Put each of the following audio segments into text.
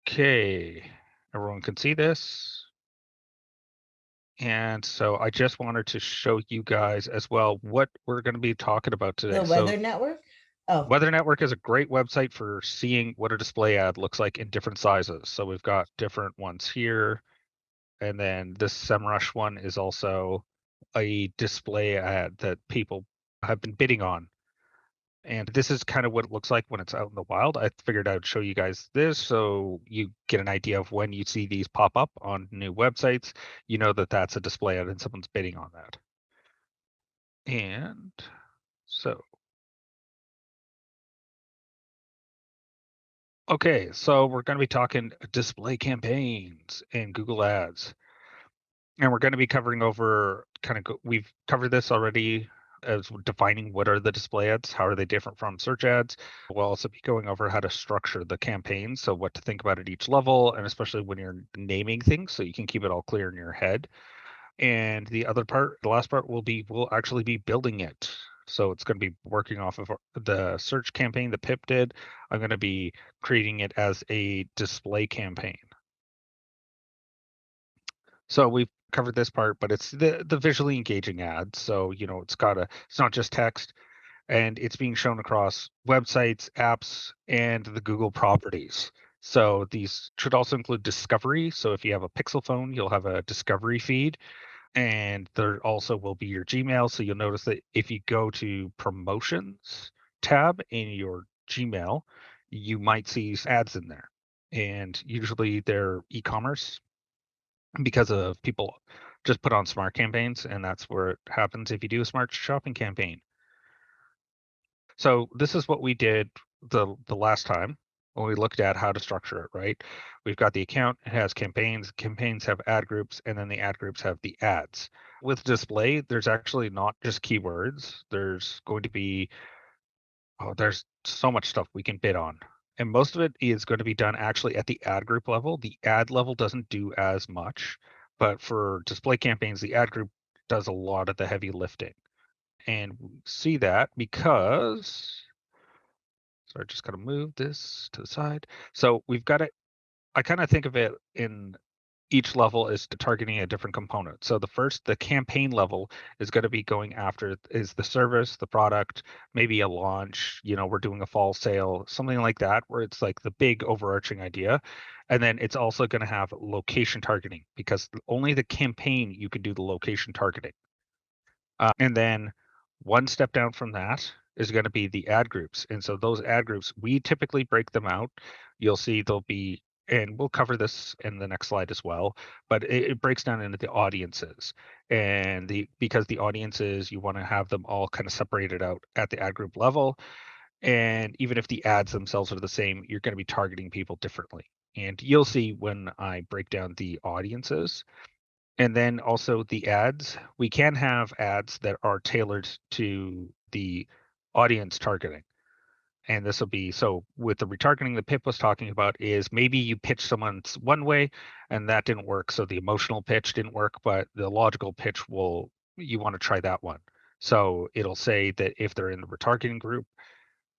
Okay, everyone can see this. And so I just wanted to show you guys as well what we're going to be talking about today. The So Weather Network? Oh, Weather Network is a great website for seeing what a display ad looks like in different sizes. So we've got different ones here. And then this SEMrush one is also a display ad that people have been bidding on. And this is kind of what it looks like when it's out in the wild. I figured I'd show you guys this so you get an idea of when you see these pop up on new websites, you know that that's a display ad and someone's bidding on that. And so, okay, so we're going to be talking display campaigns and Google Ads. And we're going to be covering over we've covered this already as defining what are the display ads, how are they different from search ads. We'll also be going over how to structure the campaign, so what to think about at each level, and especially when you're naming things, so you can keep it all clear in your head. And the last part we'll actually be building it. So it's going to be working off of the search campaign that Pip did. I'm going to be creating it as a display campaign. So we've covered this part, but it's the visually engaging ad. So, it's not just text, and it's being shown across websites, apps, and the Google properties. So these should also include discovery. So if you have a Pixel phone, you'll have a discovery feed, and there also will be your Gmail. So you'll notice that if you go to promotions tab in your Gmail, you might see ads in there. And usually they're e-commerce because of people just put on smart campaigns, and that's where it happens if you do a smart shopping campaign. So this is what we did the last time when we looked at how to structure it, right? We've got the account, it has campaigns have ad groups, and then the ad groups have the ads. With display, there's actually not just keywords. There's going to be there's so much stuff we can bid on. And most of it is going to be done actually at the ad group level. The ad level doesn't do as much, but for display campaigns, the ad group does a lot of the heavy lifting. And we see that because, so I just got to move this to the side. So we've got it. I kind of think of it in each level is targeting a different component. So the campaign level is going to be going after is the service, the product, maybe a launch, we're doing a fall sale, something like that, where it's like the big overarching idea. And then it's also going to have location targeting because only the campaign you can do the location targeting. And then one step down from that is going to be the ad groups. And so those ad groups, we typically break them out. You'll see there'll be, and we'll cover this in the next slide as well, but it breaks down into the audiences. And because the audiences, you want to have them all kind of separated out at the ad group level. And even if the ads themselves are the same, you're going to be targeting people differently. And you'll see when I break down the audiences and then also the ads. We can have ads that are tailored to the audience targeting. And this will be so with the retargeting that Pip was talking about is maybe you pitch someone one way and that didn't work. So the emotional pitch didn't work, but the logical pitch you want to try that one. So it'll say that if they're in the retargeting group,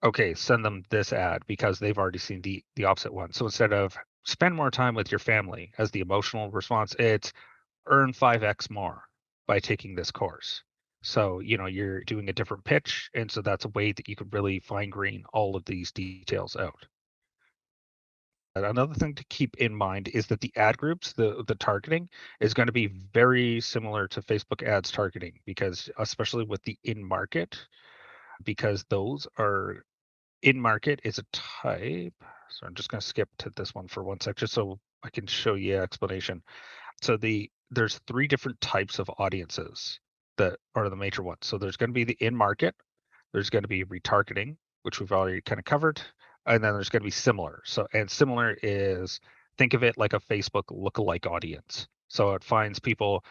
okay, send them this ad because they've already seen the opposite one. So instead of spend more time with your family as the emotional response, it's earn 5x more by taking this course. So, you're doing a different pitch. And so that's a way that you could really fine grain all of these details out. And another thing to keep in mind is that the ad groups, the targeting is going to be very similar to Facebook ads targeting because especially with the in market, because those are in market is a type. So I'm just going to skip to this one for one sec, just so I can show you explanation. So there's three different types of audiences that are the major ones. So there's going to be the in market, there's going to be retargeting, which we've already kind of covered, and then there's going to be similar. So and similar is think of it like a Facebook lookalike audience. So it finds people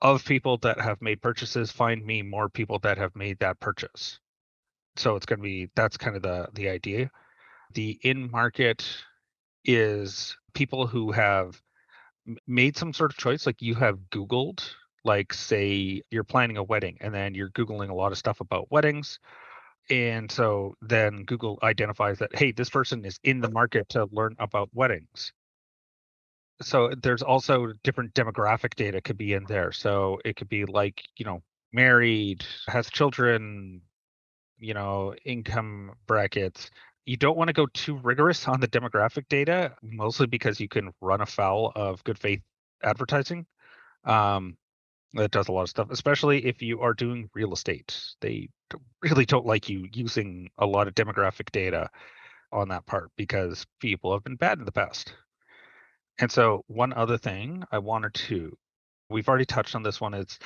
that have made purchases, find me more people that have made that purchase. So it's going to be that's kind of the idea. The in market is people who have made some sort of choice, like you have Googled, like say you're planning a wedding and then you're Googling a lot of stuff about weddings. And so then Google identifies that, hey, this person is in the market to learn about weddings. So there's also different demographic data could be in there. So it could be like, married, has children, income brackets. You don't want to go too rigorous on the demographic data, mostly because you can run afoul of good faith advertising. Um, that does a lot of stuff, especially if you are doing real estate. They really don't like you using a lot of demographic data on that part because people have been bad in the past. And so, one other thing I wanted to, we've already touched on this one, is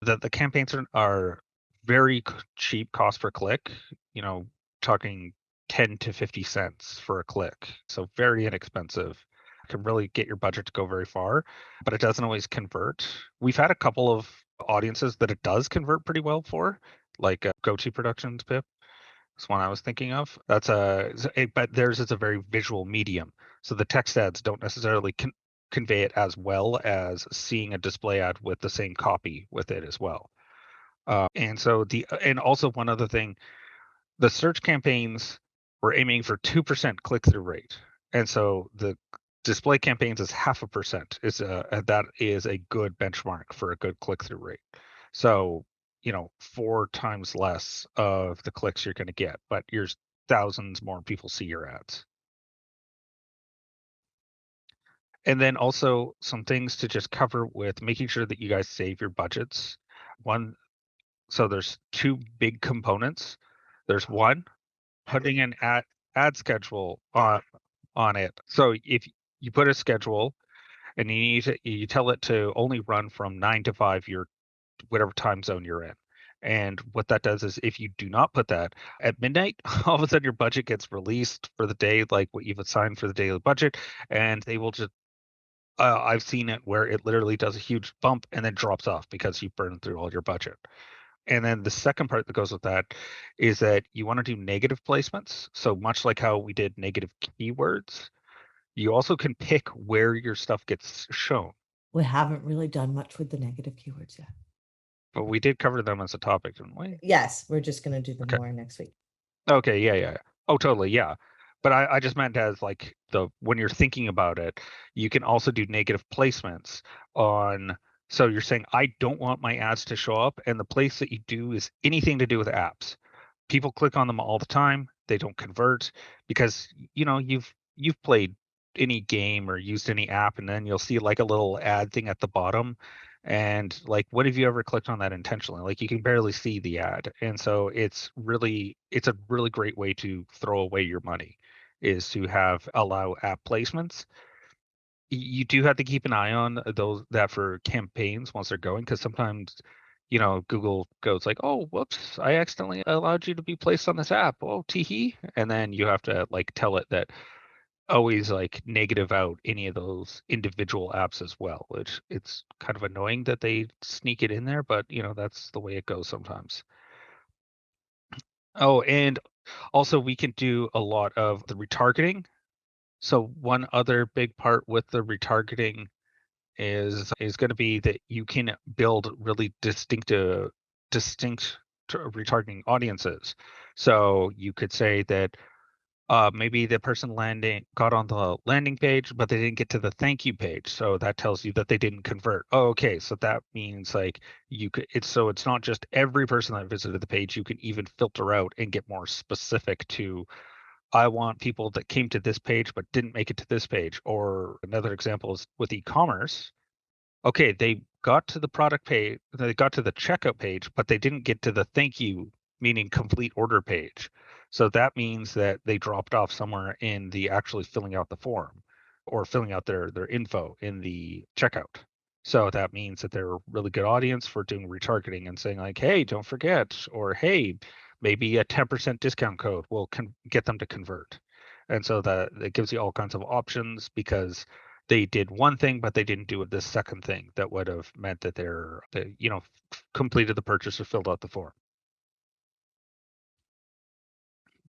that the campaigns are very cheap cost per click, you know, talking 10 to 50 cents for a click. So, very inexpensive. Can really get your budget to go very far, but it doesn't always convert. We've had a couple of audiences that it does convert pretty well for, like GoTo Productions, Pip. That's one I was thinking of. But theirs is a very visual medium, so the text ads don't necessarily convey it as well as seeing a display ad with the same copy with it as well. And also one other thing, the search campaigns were aiming for 2% click-through rate, and so the display campaigns is 0.5%. That is a good benchmark for a good click-through rate. So 4 times less of the clicks you're going to get, but you're thousands more people see your ads. And then also some things to just cover with making sure that you guys save your budgets. One, so there's two big components. There's one, putting an ad schedule on it. So if you put a schedule and you tell it to only run from 9 to 5 your whatever time zone you're in. And what that does is if you do not put that at midnight, all of a sudden your budget gets released for the day, like what you've assigned for the daily budget, and they will just I've seen it where it literally does a huge bump and then drops off because you burned through all your budget. And then the second part that goes with that is that you want to do negative placements. So much like how we did negative keywords, you also can pick where your stuff gets shown. We haven't really done much with the negative keywords yet. But we did cover them as a topic, didn't we? Yes, we're just gonna do them Okay. more next week. Okay, yeah. Oh, totally, yeah. But I just meant as like when you're thinking about it, you can also do negative placements on. So you're saying I don't want my ads to show up, and the place that you do is anything to do with apps. People click on them all the time. They don't convert because you've played any game or used any app, and then you'll see like a little ad thing at the bottom, and like when have you ever clicked on that intentionally? Like you can barely see the ad, and so it's a really great way to throw away your money is to have allow app placements. You do have to keep an eye on those that for campaigns once they're going, because sometimes Google goes like, oh whoops, I accidentally allowed you to be placed on this app, oh teehee, and then you have to like tell it that always like negative out any of those individual apps as well, which it's kind of annoying that they sneak it in there, but that's the way it goes sometimes. Oh, and also we can do a lot of the retargeting. So one other big part with the retargeting is going to be that you can build really distinct retargeting audiences. So you could say that maybe the person landing got on the landing page, but they didn't get to the thank you page. So that tells you that they didn't convert. Oh, okay. So that means like it's not just every person that visited the page. You can even filter out and get more specific to I want people that came to this page but didn't make it to this page. Or another example is with e-commerce. Okay, they got to the product page, they got to the checkout page, but they didn't get to the thank you, meaning complete order page. So that means that they dropped off somewhere in the actually filling out the form or filling out their info in the checkout. So that means that they're a really good audience for doing retargeting and saying like, hey, don't forget, or hey, maybe a 10% discount code will get them to convert. And so that it gives you all kinds of options because they did one thing, but they didn't do the second thing that would have meant that they completed the purchase or filled out the form.